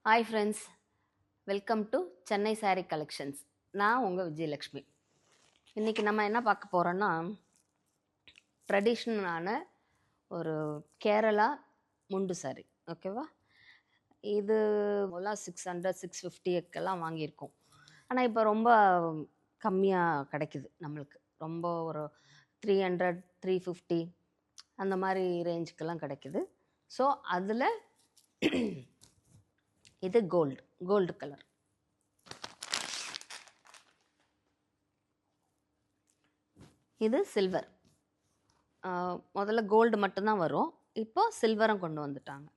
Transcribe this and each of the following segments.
Hi friends, welcome to Chennai Saree Collections. நான் உங்கள் விஜயலக்ஷ்மி. இன்றைக்கி நம்ம என்ன பார்க்க போகிறோன்னா ட்ரெடிஷ்னலான ஒரு கேரளா முண்டு சாரி. ஓகேவா? இது எல்லாம் 600 650 வாங்கியிருக்கோம். ஆனால் இப்போ ரொம்ப கம்மியாக கிடைக்குது நம்மளுக்கு. ரொம்ப ஒரு 300 350 அந்த மாதிரி ரேஞ்சுக்கெல்லாம் கிடைக்குது. ஸோ அதில் இது கோல்டு கலர். இது சில்வர். முதல்ல கோல்டு மட்டும்தான் வரும், இப்போ சில்வரும் கொண்டு வந்துட்டாங்க.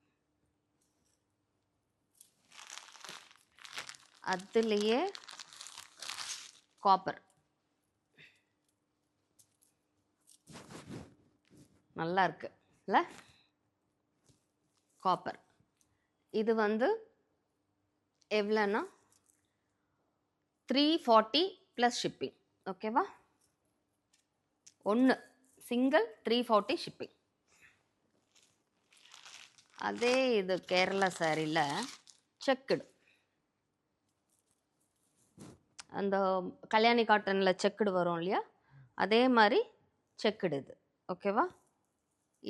அதுலேயே காப்பர் நல்லா இருக்கு இல்ல? காப்பர் இது வந்து எவ்வளோன்னா 340 ப்ளஸ் ஷிப்பிங். ஓகேவா? ஒன்று சிங்கிள் 340 ஷிப்பிங். அதே இது கேரளா சாரியில் செக்குடு, அந்த கல்யாணி காட்டனில் செக்குடு வரும் இல்லையா, அதே மாதிரி செக்குடு இது. ஓகேவா?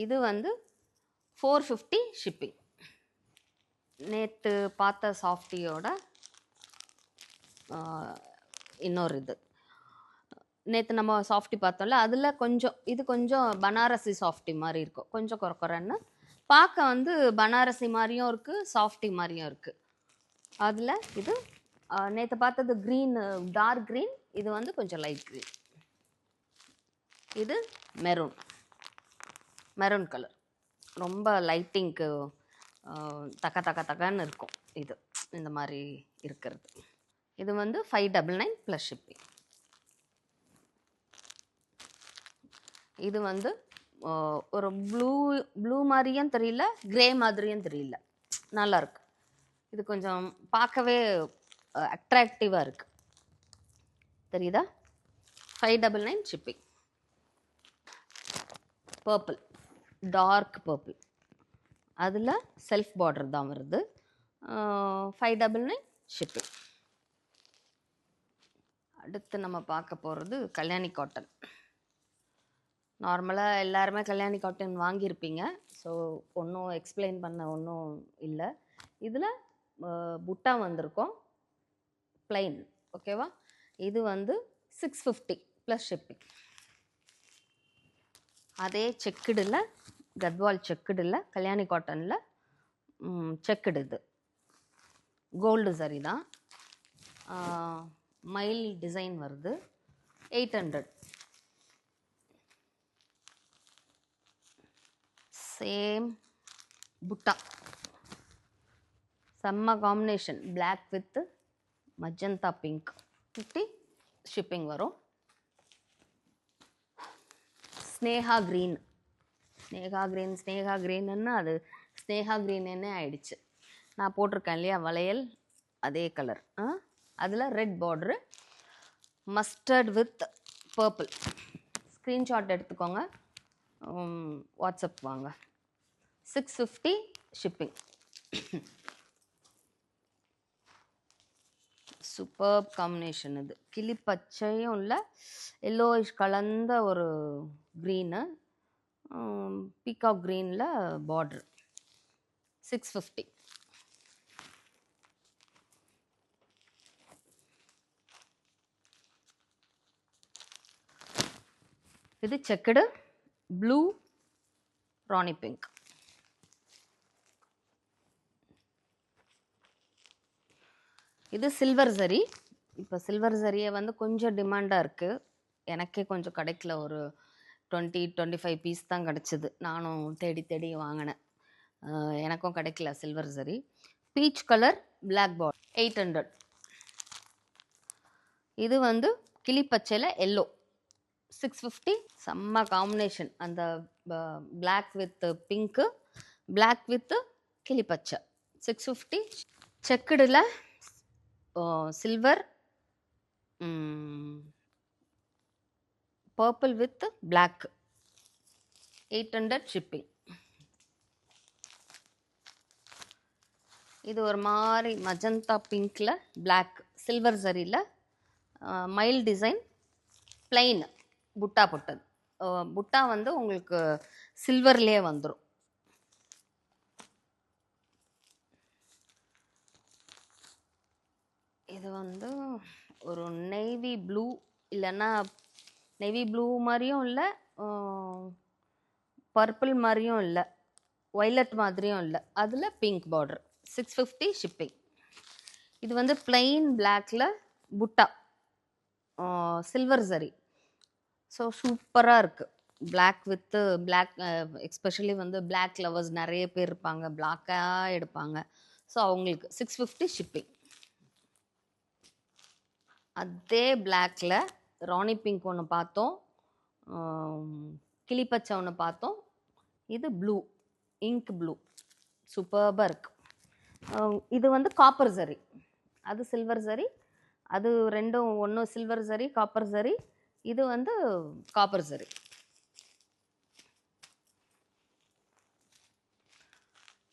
இது வந்து 450 ஷிப்பிங். நேற்று பார்த்த சாஃப்டியோட இன்னொரு இது, நேற்று நம்ம சாஃப்டி பார்த்தோம்ல, அதில் கொஞ்சம் இது கொஞ்சம் பனாரசி சாஃப்டி மாதிரி இருக்கும், கொஞ்சம் குறக்குறன்னு பார்க்க வந்து பனாரசி மாதிரியும் இருக்குது, சாஃப்டி மாதிரியும் இருக்குது. அதில் இது நேற்று பார்த்தது க்ரீன், டார்க் க்ரீன், இது வந்து கொஞ்சம் லைட் க்ரீன். இது மெரூன் கலர், ரொம்ப லைட்டிங்க்கு தக்கன்னு இருக்கும் இது, இந்த மாதிரி இருக்கிறது. இது வந்து 599 ப்ளஸ் ஷிப்பிங். இது வந்து ஒரு ப்ளூ மாதிரியும் தெரியல, கிரே மாதிரியும் தெரியல, நல்லாயிருக்கு. இது கொஞ்சம் பார்க்கவே அட்ராக்டிவாக இருக்குது, தெரியுதா? 599 ஷிப்பிங். பர்பிள், டார்க் பர்பிள், அதில் செல்ஃப் பார்டர் தான் வருது. 599 ஷிப்பிங். அடுத்து நம்ம பார்க்க போகிறது கல்யாணி காட்டன். நார்மலாக எல்லாருமே கல்யாணி காட்டன் வாங்கியிருப்பீங்க, ஸோ ஒன்றும் எக்ஸ்பிளைன் பண்ண ஒன்றும் இல்லை. இதில் புட்டா வந்திருக்கோம், பிளைன். ஓகேவா? இது வந்து 650 ப்ளஸ் ஷிப்பிங். அதே செக்குடில், கத்வால் செக்குடில், கல்யாணி காட்டனில் செக்குடு. இது கோல்டு சரி தான், மயில் டிசைன் வருது. 800. சேம் புட்டா, செம்ம combination, black with magenta pink. 50 shipping வரும். ஸ்னேகா க்ரீன்னு அது ஸ்னேகா க்ரீன்னு ஆயிடுச்சு. நான் போட்டிருக்கேன் இல்லையா வளையல், அதே கலர். அதில் red border, mustard with purple. Screenshot எடுத்துக்கோங்க, வாட்ஸ்அப் வாங்க. 650 ஷிப்பிங். Super combination. இது கிளி பச்சையும் இல்லை, எல்லோயிஷ் கலந்த ஒரு க்ரீனு, பீகாக் க்ரீனில் பார்டர். 650. இது செக்குடு, ப்ளூ ராணி பிங்க். இது சில்வர் சரி. இப்போ சில்வர் சரியை வந்து கொஞ்சம் டிமாண்டாக இருக்குது, எனக்கே கொஞ்சம் கிடைக்கல. ஒரு 20-25 பீஸ் தான் கிடச்சிது, நானும் தேடி வாங்கினேன், எனக்கும் கிடைக்கல சில்வர் சரி. Peach colour, black border. 800. இது வந்து கிளி பச்சையில் எல்லோ. 650. செம்ம காம்பினேஷன், அந்த black with pink, black with கிளி பச்சை. 650. செக்குடில் silver, purple with black. 800 shipping. இது ஒரு மாதிரி மஜந்தா பிங்க்கில் பிளாக் சில்வர் சரியில் மயில் டிசைன் பிளெயின் புட்டா போட்டது. புட்டா வந்து உங்களுக்கு சில்வர்லேயே வந்துடும். இது வந்து ஒரு நேவி ப்ளூ, இல்லைன்னா நேவி ப்ளூ மாதிரியும் இல்லை, பர்பிள் மாதிரியும் இல்லை, ஒய்லட் மாதிரியும் இல்லை, அதில் பிங்க் பார்டர். 650 ஷிப்பிங். இது வந்து பிளெயின் பிளாக்ல புட்டா சில்வர் சரி. ஸோ சூப்பராக இருக்குது. பிளாக் வித்து பிளாக், எஸ்பெஷலி வந்து பிளாக் லவர்ஸ் நிறைய பேர் இருப்பாங்க, பிளாக்காக எடுப்பாங்க. ஸோ அவங்களுக்கு 650 ஷிப்பிங். அதே பிளாக்ல ராணி பிங்க் ஒன்று பார்த்தோம், கிளிப்பச்சை ஒன்று பார்த்தோம். இது ப்ளூ, இங்க் ப்ளூ, சூப்பர்பாக இருக்கு. இது வந்து காப்பர் சரி, அது சில்வர் சரி. அது ரெண்டும் ஒன்று சில்வர் சரி காப்பர் சரி. இது வந்து காப்பர் சரி.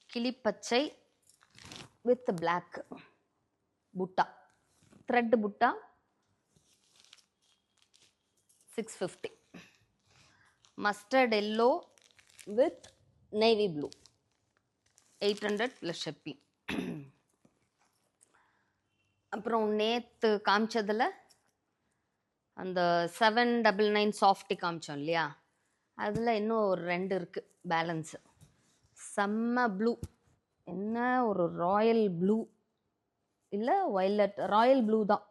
கிளிப்பச்சை வித் பிளாக் புட்டா, த்ரெட் புட்டா 650. Mustard yellow with navy blue 800 plus shipping. அப்புறம் நேற்று காமிச்சதில் அந்த 799 சாஃப்டி காமிச்சோம் இல்லையா, அதில் இன்னும் ஒரு 2 இருக்குது பேலன்ஸு. செம்ம ப்ளூ, என்ன ஒரு ராயல் ப்ளூ இல்லை வயலட், ராயல் ப்ளூ தான்,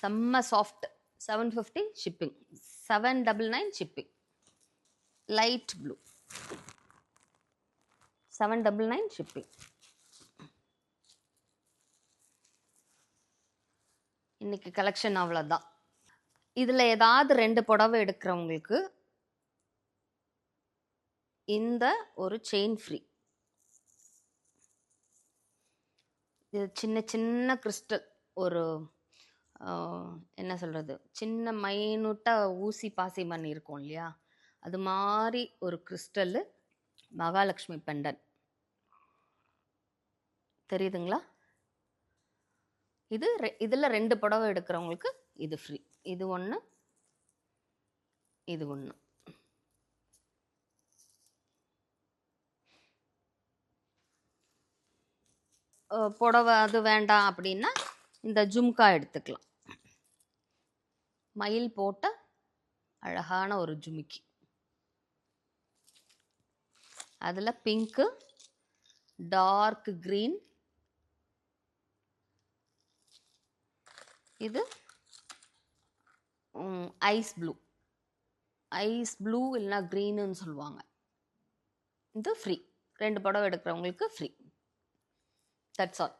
செம்ம soft. 750 shipping, 799 shipping. Light blue 799 shipping. இன்னைக்கு கலெக்ஷன் அவ்வளோதான். இதில் ஏதாவது 2 புடவை எடுக்கிறவங்களுக்கு இந்த ஒரு செயின் ஃப்ரீ. இது சின்ன சின்ன கிறிஸ்டல், ஒரு என்ன சொல்கிறது, சின்ன மைனூட்டாக ஊசி பாசி மணி இருக்கும் இல்லையா, அது மாதிரி ஒரு கிறிஸ்டல்லு மகாலட்சுமி பெண்டன். தெரியுதுங்களா? இது இதில் 2 புடவை எடுக்கிறவங்களுக்கு இது ஃப்ரீ. இது ஒன்று, இது ஒன்று. புடவை அது வேண்டாம் அப்படின்னா இந்த ஜும்கா எடுத்துக்கலாம். மயில் போட்ட அழகான ஒரு ஜுமிக்கி, அதில் பிங்க்கு, டார்க் க்ரீன், இது ஐஸ் ப்ளூ, ஐஸ் ப்ளூ இல்லைனா க்ரீனுன்னு சொல்லுவாங்க. இது ஃப்ரீ. 2 புடவை எடுக்கிறவங்களுக்கு ஃப்ரீ. That's all.